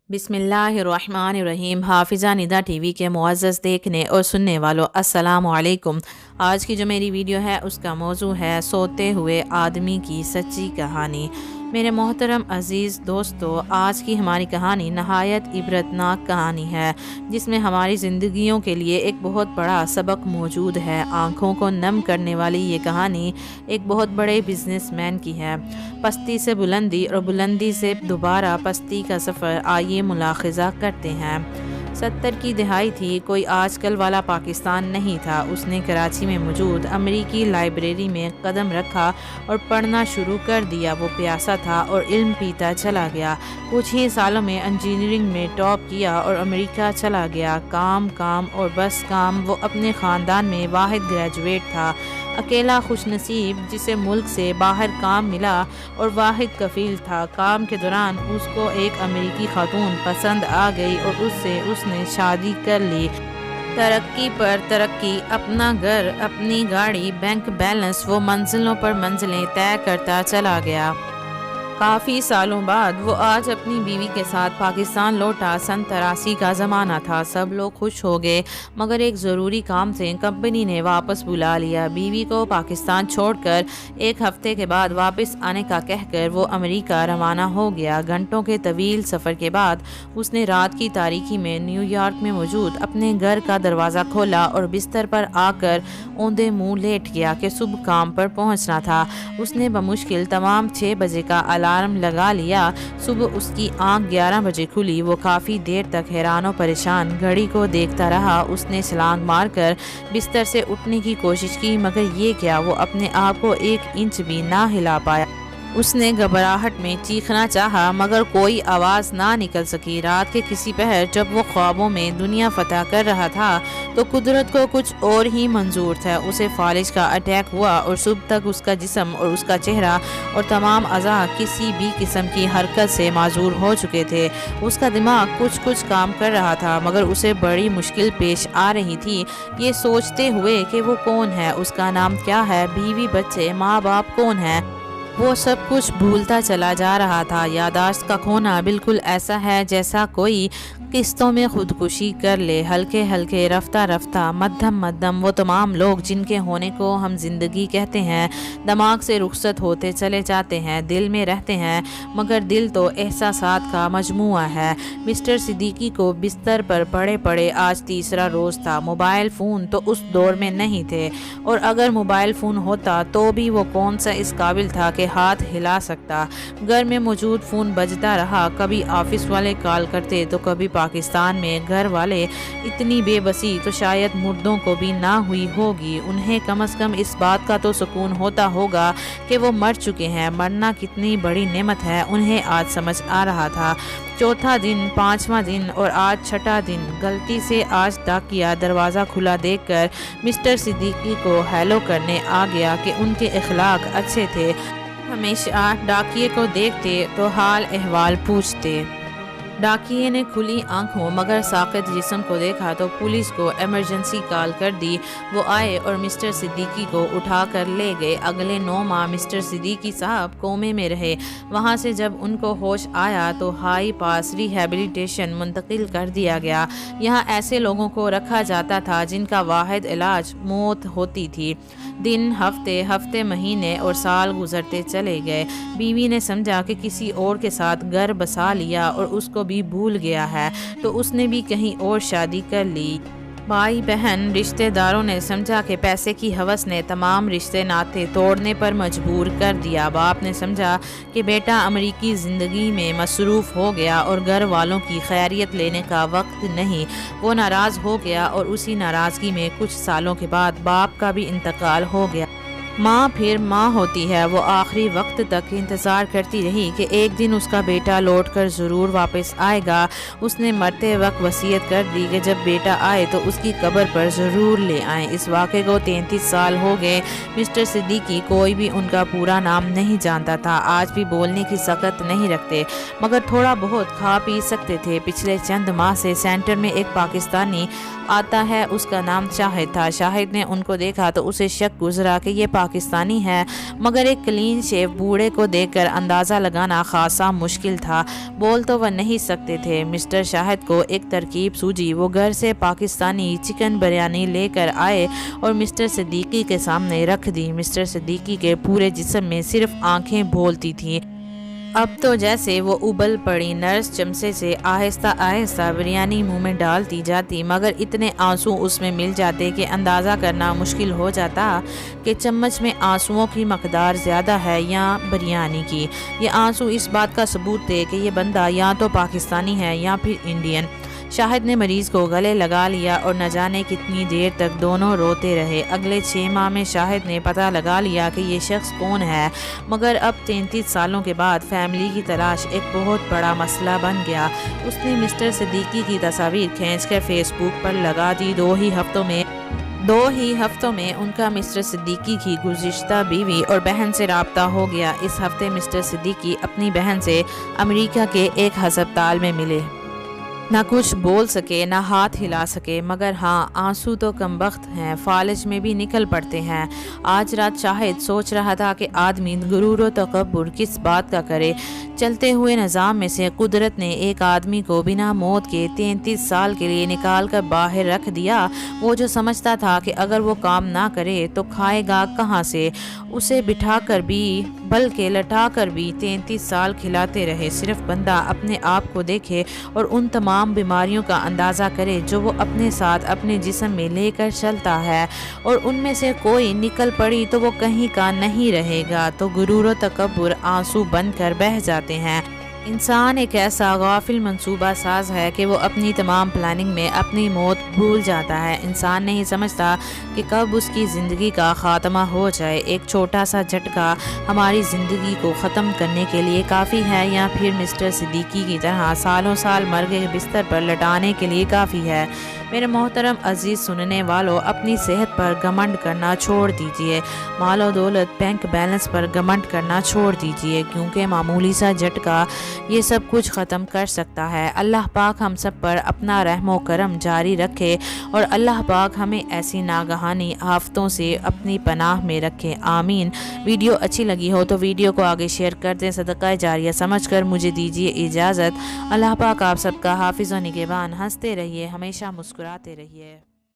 بسم اللہ الرحمن الرحیم۔ حافظہ ندا ٹی وی کے معزز دیکھنے اور سننے والوں السلام علیکم۔ آج کی جو میری ویڈیو ہے اس کا موضوع ہے سوتے ہوئے آدمی کی سچی کہانی۔ میرے محترم عزیز دوستو، آج کی ہماری کہانی نہایت عبرتناک کہانی ہے جس میں ہماری زندگیوں کے لیے ایک بہت بڑا سبق موجود ہے۔ آنکھوں کو نم کرنے والی یہ کہانی ایک بہت بڑے بزنس مین کی ہے۔ پستی سے بلندی اور بلندی سے دوبارہ پستی کا سفر آئیے ملاحظہ کرتے ہیں۔ 70 کی دہائی تھی، کوئی آج کل والا پاکستان نہیں تھا۔ اس نے کراچی میں موجود امریکی لائبریری میں قدم رکھا اور پڑھنا شروع کر دیا۔ وہ پیاسا تھا اور علم پیتا چلا گیا۔ کچھ ہی سالوں میں انجینئرنگ میں ٹاپ کیا اور امریکہ چلا گیا۔ کام اور بس کام۔ وہ اپنے خاندان میں واحد گریجویٹ تھا، اکیلا خوش نصیب جسے ملک سے باہر کام ملا، اور واحد کفیل تھا۔ کام کے دوران اس کو ایک امریکی خاتون پسند آ گئی اور اس سے اس نے شادی کر لی۔ ترقی پر ترقی، اپنا گھر، اپنی گاڑی، بینک بیلنس، وہ منزلوں پر منزلیں طے کرتا چلا گیا۔ کافی سالوں بعد وہ آج اپنی بیوی کے ساتھ پاکستان لوٹا۔ سن 83 کا زمانہ تھا۔ سب لوگ خوش ہو گئے، مگر ایک ضروری کام سے کمپنی نے واپس بلا لیا۔ بیوی کو پاکستان چھوڑ کر ایک ہفتے کے بعد واپس آنے کا کہہ کر وہ امریکہ روانہ ہو گیا۔ گھنٹوں کے طویل سفر کے بعد اس نے رات کی تاریکی میں نیو یارک میں موجود اپنے گھر کا دروازہ کھولا اور بستر پر آ کر اوندے منہ لیٹ گیا کہ صبح کام پر پہنچنا تھا۔ اس نے بمشکل تمام 6 بجے کا الارم لگا لیا۔ صبح اس کی آنکھ 11 بجے کھلی۔ وہ کافی دیر تک حیران و پریشان گھڑی کو دیکھتا رہا۔ اس نے چھلانگ مار کر بستر سے اٹھنے کی کوشش کی، مگر یہ کیا، وہ اپنے آپ کو 1 انچ بھی نہ ہلا پایا۔ اس نے گھبراہٹ میں چیخنا چاہا، مگر کوئی آواز نہ نکل سکی۔ رات کے کسی پہر جب وہ خوابوں میں دنیا فتح کر رہا تھا تو قدرت کو کچھ اور ہی منظور تھا۔ اسے فالج کا اٹیک ہوا اور صبح تک اس کا جسم اور اس کا چہرہ اور تمام اعضاء کسی بھی قسم کی حرکت سے معذور ہو چکے تھے۔ اس کا دماغ کچھ کام کر رہا تھا، مگر اسے بڑی مشکل پیش آ رہی تھی یہ سوچتے ہوئے کہ وہ کون ہے، اس کا نام کیا ہے، بیوی بچے ماں باپ کون ہے۔ وہ سب کچھ بھولتا چلا جا رہا تھا۔ یادداشت کا کھونا بالکل ایسا ہے جیسا کوئی قسطوں میں خودکشی کر لے۔ ہلکے ہلکے، رفتہ رفتہ، مدھم وہ تمام لوگ جن کے ہونے کو ہم زندگی کہتے ہیں دماغ سے رخصت ہوتے چلے جاتے ہیں۔ دل میں رہتے ہیں، مگر دل تو احساسات کا مجموعہ ہے۔ مسٹر صدیقی کو بستر پر پڑے آج تیسرا روز تھا۔ موبائل فون تو اس دور میں نہیں تھے، اور اگر موبائل فون ہوتا تو بھی وہ کون سا اس قابل تھا کہ ہاتھ ہلا سکتا۔ گھر میں موجود فون بجتا رہا، کبھی آفس والے کال کرتے تو کبھی پاکستان میں گھر والے۔ اتنی بے بسی تو شاید مردوں کو بھی نہ ہوئی ہوگی۔ انہیں کم از کم اس بات کا تو سکون ہوتا ہوگا کہ وہ مر چکے ہیں۔ مرنا کتنی بڑی نعمت ہے انہیں آج سمجھ آ رہا تھا۔ 4تھا دن، 5واں دن اور آج 6ٹھا دن۔ غلطی سے آج ڈاکیا دروازہ کھلا دیکھ کر مسٹر صدیقی کو ہیلو کرنے آ گیا کہ ان کے اخلاق اچھے تھے۔ ہمیشہ ڈاکیے کو دیکھتے تو حال احوال پوچھتے۔ ڈاکیے نے کھلی آنکھوں مگر ساقط جسم کو دیکھا تو پولیس کو ایمرجنسی کال کر دی۔ وہ آئے اور مسٹر صدیقی کو اٹھا کر لے گئے۔ اگلے 9 ماہ مسٹر صدیقی صاحب کومے میں رہے۔ وہاں سے جب ان کو ہوش آیا تو ہائی پاس ریہیبلیٹیشن منتقل کر دیا گیا۔ یہاں ایسے لوگوں کو رکھا جاتا تھا جن کا واحد علاج موت ہوتی تھی۔ دن، ہفتے، مہینے اور سال گزرتے چلے گئے۔ بیوی نے سمجھا کہ کسی اور کے ساتھ گھر بسا لیا اور اس کو بھی بھول گیا ہے، تو اس نے بھی کہیں اور شادی کر لی۔ بھائی بہن، رشتہ داروں نے سمجھا کہ پیسے کی ہوس نے تمام رشتے ناطے توڑنے پر مجبور کر دیا۔ باپ نے سمجھا کہ بیٹا امریکی زندگی میں مصروف ہو گیا اور گھر والوں کی خیریت لینے کا وقت نہیں۔ وہ ناراض ہو گیا اور اسی ناراضگی میں کچھ سالوں کے بعد باپ کا بھی انتقال ہو گیا۔ ماں پھر ماں ہوتی ہے۔ وہ آخری وقت تک انتظار کرتی رہی کہ ایک دن اس کا بیٹا لوٹ کر ضرور واپس آئے گا۔ اس نے مرتے وقت وصیت کر دی کہ جب بیٹا آئے تو اس کی قبر پر ضرور لے آئیں۔ اس واقعے کو 33 سال ہو گئے۔ مسٹر صدیقی کوئی بھی ان کا پورا نام نہیں جانتا تھا۔ آج بھی بولنے کی سکت نہیں رکھتے، مگر تھوڑا بہت کھا پی سکتے تھے۔ پچھلے چند ماہ سے سینٹر میں ایک پاکستانی آتا ہے، اس کا نام شاہد تھا۔ شاہد نے ان کو دیکھا تو اسے شک گزرا کہ یہ پاکستانی ہے، مگر ایک کلین شیو بوڑھے کو دیکھ کر اندازہ لگانا خاصا مشکل تھا۔ بول تو وہ نہیں سکتے تھے۔ مسٹر شاہد کو ایک ترکیب سوجی، وہ گھر سے پاکستانی چکن بریانی لے کر آئے اور مسٹر صدیقی کے سامنے رکھ دی۔ مسٹر صدیقی کے پورے جسم میں صرف آنکھیں بھولتی تھیں۔ اب تو جیسے وہ ابل پڑی۔ نرس چمچے سے آہستہ آہستہ بریانی منہ میں ڈالتی جاتی، مگر اتنے آنسو اس میں مل جاتے کہ اندازہ کرنا مشکل ہو جاتا کہ چمچ میں آنسوؤں کی مقدار زیادہ ہے یا بریانی کی۔ یہ آنسو اس بات کا ثبوت تھے کہ یہ بندہ یا تو پاکستانی ہے یا پھر انڈین۔ شاہد نے مریض کو گلے لگا لیا اور نہ جانے کتنی دیر تک دونوں روتے رہے۔ اگلے 6 ماہ میں شاہد نے پتہ لگا لیا کہ یہ شخص کون ہے، مگر اب 33 سالوں کے بعد فیملی کی تلاش ایک بہت بڑا مسئلہ بن گیا۔ اس نے مسٹر صدیقی کی تصاویر کھینچ کر فیس بک پر لگا دی۔ دو ہی ہفتوں میں ان کا مسٹر صدیقی کی گزشتہ بیوی اور بہن سے رابطہ ہو گیا۔ اس ہفتے مسٹر صدیقی اپنی بہن سے امریکہ کے ایک ہسپتال میں ملے۔ نہ کچھ بول سکے، نہ ہاتھ ہلا سکے، مگر ہاں آنسو تو کم بخت ہیں، فالج میں بھی نکل پڑتے ہیں۔ آج رات شاہد سوچ رہا تھا کہ آدمی غرور و تکبر کس بات کا کرے۔ چلتے ہوئے نظام میں سے قدرت نے ایک آدمی کو بنا موت کے 33 سال کے لیے نکال کر باہر رکھ دیا۔ وہ جو سمجھتا تھا کہ اگر وہ کام نہ کرے تو کھائے گا کہاں سے، اسے بٹھا کر بھی بلکہ لٹا کر بھی 33 سال کھلاتے رہے۔ صرف بندہ اپنے آپ کو دیکھے اور ان تمام بیماریوں کا اندازہ کرے جو وہ اپنے ساتھ اپنے جسم میں لے کر چلتا ہے، اور ان میں سے کوئی نکل پڑی تو وہ کہیں کا نہیں رہے گا، تو غرور و تکبر آنسو بن کر بہہ جاتے ہیں۔ انسان ایک ایسا غافل منصوبہ ساز ہے کہ وہ اپنی تمام پلاننگ میں اپنی موت بھول جاتا ہے۔ انسان نہیں سمجھتا کہ کب اس کی زندگی کا خاتمہ ہو جائے۔ ایک چھوٹا سا جھٹکا ہماری زندگی کو ختم کرنے کے لیے کافی ہے، یا پھر مسٹر صدیقی کی طرح سالوں سال مرگ کے بستر پر لٹانے کے لیے کافی ہے۔ میرے محترم عزیز سننے والوں، اپنی صحت پر گھمنڈ کرنا چھوڑ دیجئے، مال و دولت، بینک بیلنس پر گھمنڈ کرنا چھوڑ دیجئے، کیونکہ معمولی سا جھٹکا یہ سب کچھ ختم کر سکتا ہے۔ اللہ پاک ہم سب پر اپنا رحم و کرم جاری رکھے، اور اللہ پاک ہمیں ایسی ناگہانی آفتوں سے اپنی پناہ میں رکھے، آمین۔ ویڈیو اچھی لگی ہو تو ویڈیو کو آگے شیئر کر دیں، صدقہ جاریہ سمجھ کر مجھے دیجیے اجازت۔ اللہ پاک آپ سب کا حافظ و نگہبان۔ ہنستے رہیے، ہمیشہ مسکراتے رہیے۔